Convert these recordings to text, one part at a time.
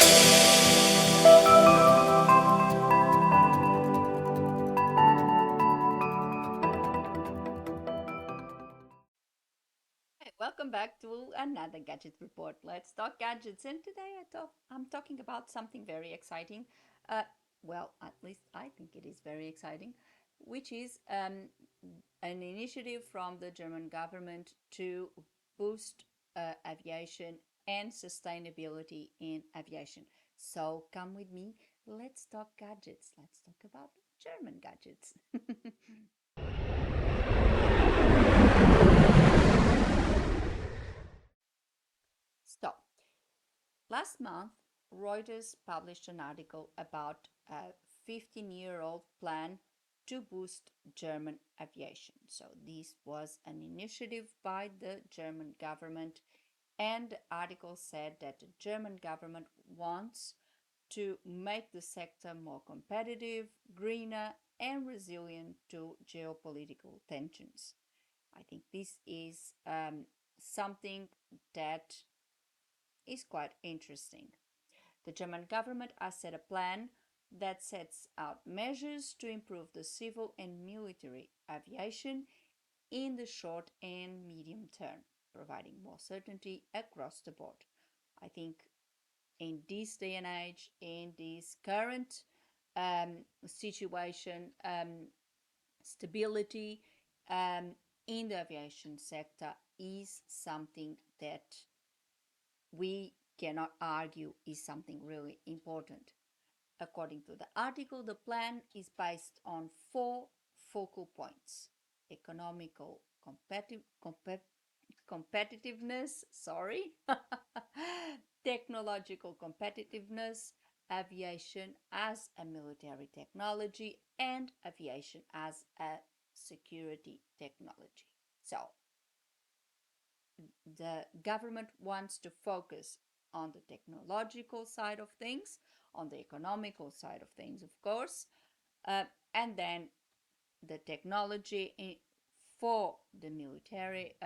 Hey, welcome back to another gadget report. Let's talk gadgets. And today I'm talking about something very exciting. Uh, well, at least I think it is very exciting, which is an initiative from the German government to boost aviation and sustainability in aviation. So come with me. Let's talk gadgets. Let's talk about German gadgets. So, last month, Reuters published an article about a 15-year-old plan to boost German aviation. So, this was an initiative by the German government, and the article said that the German government wants to make the sector more competitive, greener, and resilient to geopolitical tensions. I think this is something that is quite interesting. The German government has set a plan that sets out measures to improve the civil and military aviation in the short and medium term, providing more certainty across the board. I think in this day and age, in this current situation, stability in the aviation sector is something that we cannot argue is something really important. According to the article, the plan is based on four focal points: economical competitiveness, sorry, technological competitiveness, aviation as a military technology, and aviation as a security technology. So, the government wants to focus on the technological side of things, on the economical side of things, of course, uh, and then the technology for the military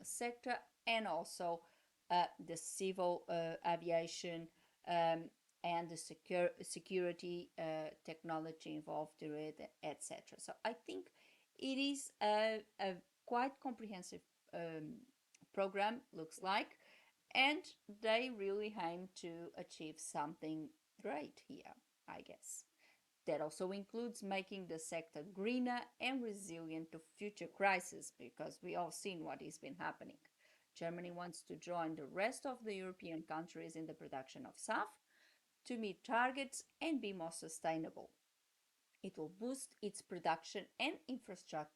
sector, and also the civil aviation um, and the security technology involved in it, etc. So I think it is a quite comprehensive um, program, looks like, and they really aim to achieve something great here, I guess. That also includes making the sector greener and resilient to future crises, because we all seen what has been happening. Germany wants to join the rest of the European countries in the production of SAF to meet targets and be more sustainable. It will boost its production and infrastructure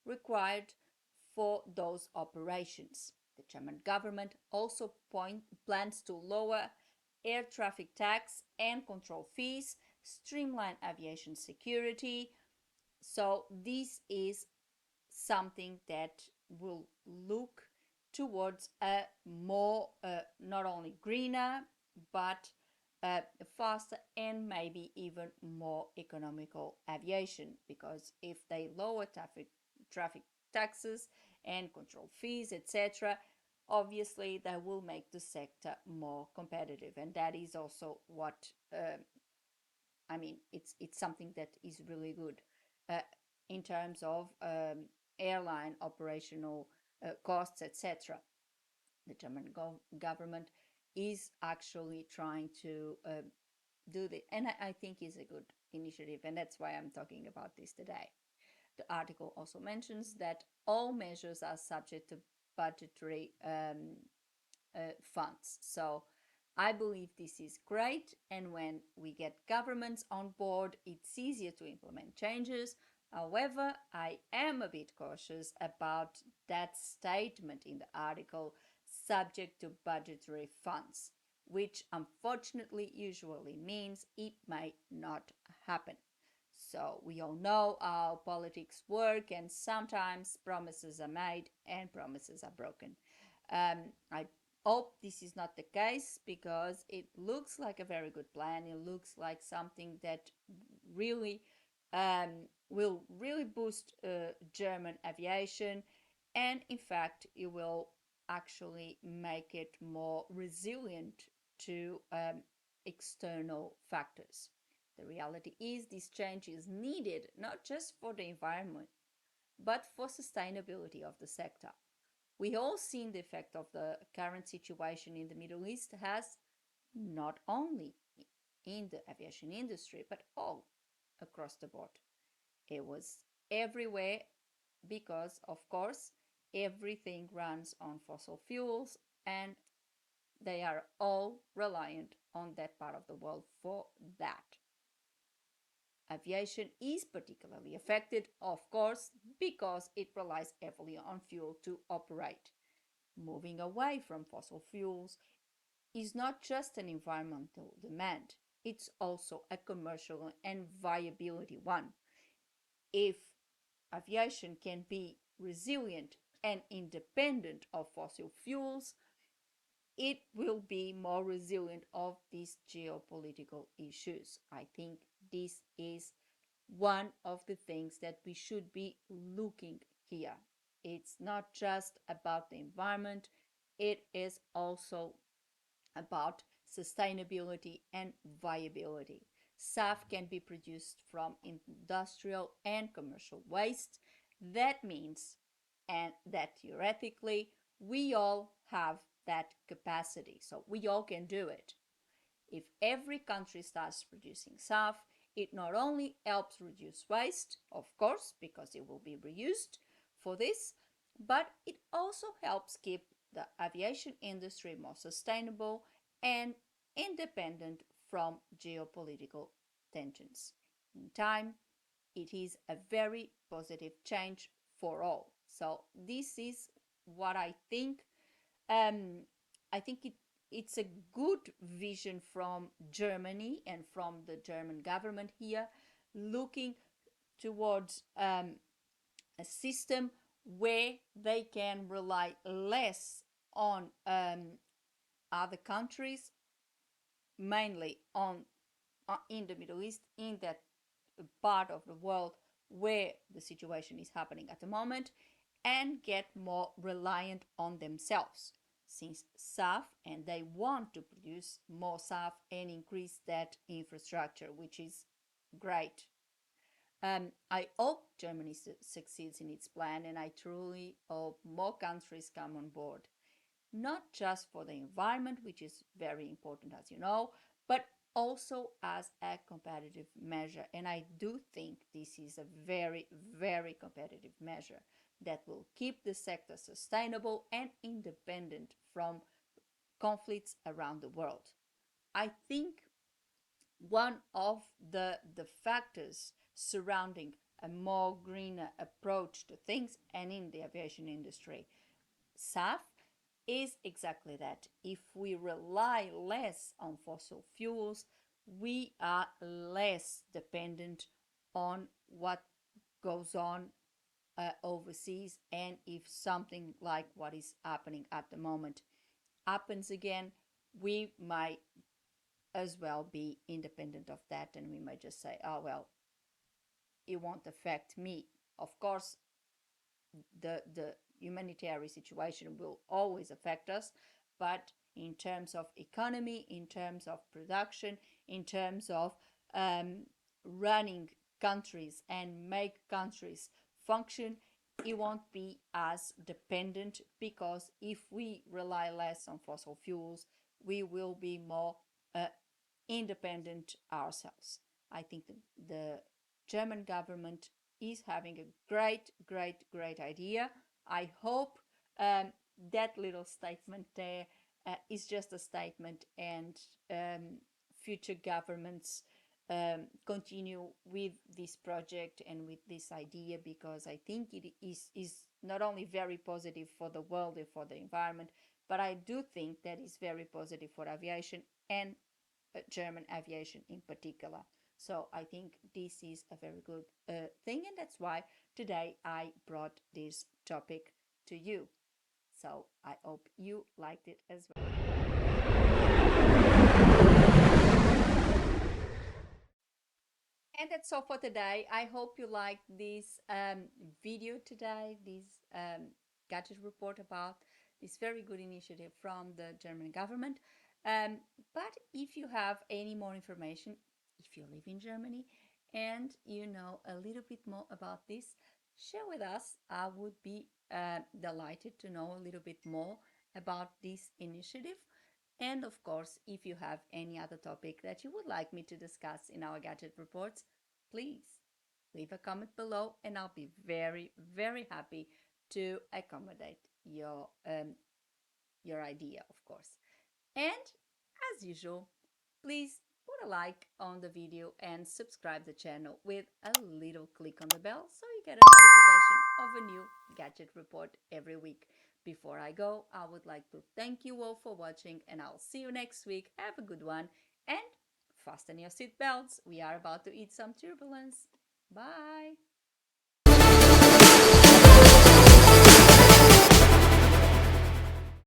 required for those operations. The German government also plans to lower air traffic tax and control fees, streamline aviation security. So, this is something that will look towards a more not only greener but faster and maybe even more economical aviation, because if they lower traffic taxes and control fees, etc., obviously they will make the sector more competitive, and that is also what I mean, it's something that is really good uh, in terms of airline operational costs, etc. The German government is actually trying to do this, and I think is a good initiative, and that's why I'm talking about this today. The article also mentions that all measures are subject to budgetary funds. So I believe this is great, and when we get governments on board, it's easier to implement changes. However, I am a bit cautious about that statement in the article, subject to budgetary funds, which unfortunately usually means it may not happen. So we all know how politics work, and sometimes promises are made and promises are broken. I hope this is not the case, because it looks like a very good plan. It looks like something that really will really boost German aviation, and in fact, it will actually make it more resilient to external factors. The reality is this change is needed not just for the environment, but for sustainability of the sector. We all seen the effect of the current situation in the Middle East has not only in the aviation industry, but all across the board. It was everywhere because, of course, everything runs on fossil fuels and they are all reliant on that part of the world for that. Aviation is particularly affected, of course, because it relies heavily on fuel to operate. Moving away from fossil fuels is not just an environmental demand, it's also a commercial and viability one. If aviation can be resilient and independent of fossil fuels, it will be more resilient of these geopolitical issues. I think this is one of the things that we should be looking here. It's not just about the environment, it is also about sustainability and viability. SAF can be produced from industrial and commercial waste. That means, and that theoretically, we all have that capacity. So we all can do it. If every country starts producing SAF, it not only helps reduce waste, of course, because it will be reused for this, but it also helps keep the aviation industry more sustainable and independent from geopolitical tensions. In time, it is a very positive change for all. So this is what I think. Um, I think it's a good vision from Germany and from the German government here, looking towards a system where they can rely less on other countries, mainly on in the Middle East, in that part of the world where the situation is happening at the moment, and get more reliant on themselves since SAF, and they want to produce more SAF and increase that infrastructure, which is great. I hope Germany succeeds in its plan, and I truly hope more countries come on board, not just for the environment, which is very important, as you know, but also as a competitive measure. And I do think this is a very, very competitive measure that will keep the sector sustainable and independent from conflicts around the world. I think one of the factors surrounding a more greener approach to things and in the aviation industry, SAF, is exactly that. If we rely less on fossil fuels, we are less dependent on what goes on overseas. And if something like what is happening at the moment happens again, we might as well be independent of that, and we might just say, oh, well, it won't affect me. Of course, the humanitarian situation will always affect us, but in terms of economy, in terms of production, in terms of running countries and make countries function, it won't be as dependent, because if we rely less on fossil fuels, we will be more uh, independent ourselves. I think the German government is having a great, great, great idea. I hope that little statement there is just a statement, and future governments continue with this project and with this idea, because I think it is not only very positive for the world and for the environment, but I do think that is very positive for aviation and German aviation in particular. So I think this is a very good thing, and that's why today I brought this topic to you. So I hope you liked it as well. And that's all for today. I hope you liked this video today, this gadget report about this very good initiative from the German government. Um, but if you have any more information, if you live in Germany and you know a little bit more about this, share with us. I would be delighted to know a little bit more about this initiative. And of course, if you have any other topic that you would like me to discuss in our gadget reports, please leave a comment below and I'll be very, very happy to accommodate your idea, of course. And as usual, please put a like on the video and subscribe the channel with a little click on the bell so you get a notification of a new gadget report every week. Before I go, I would like to thank you all for watching and I'll see you next week. Have a good one and fasten your seatbelts. We are about to eat some turbulence. Bye.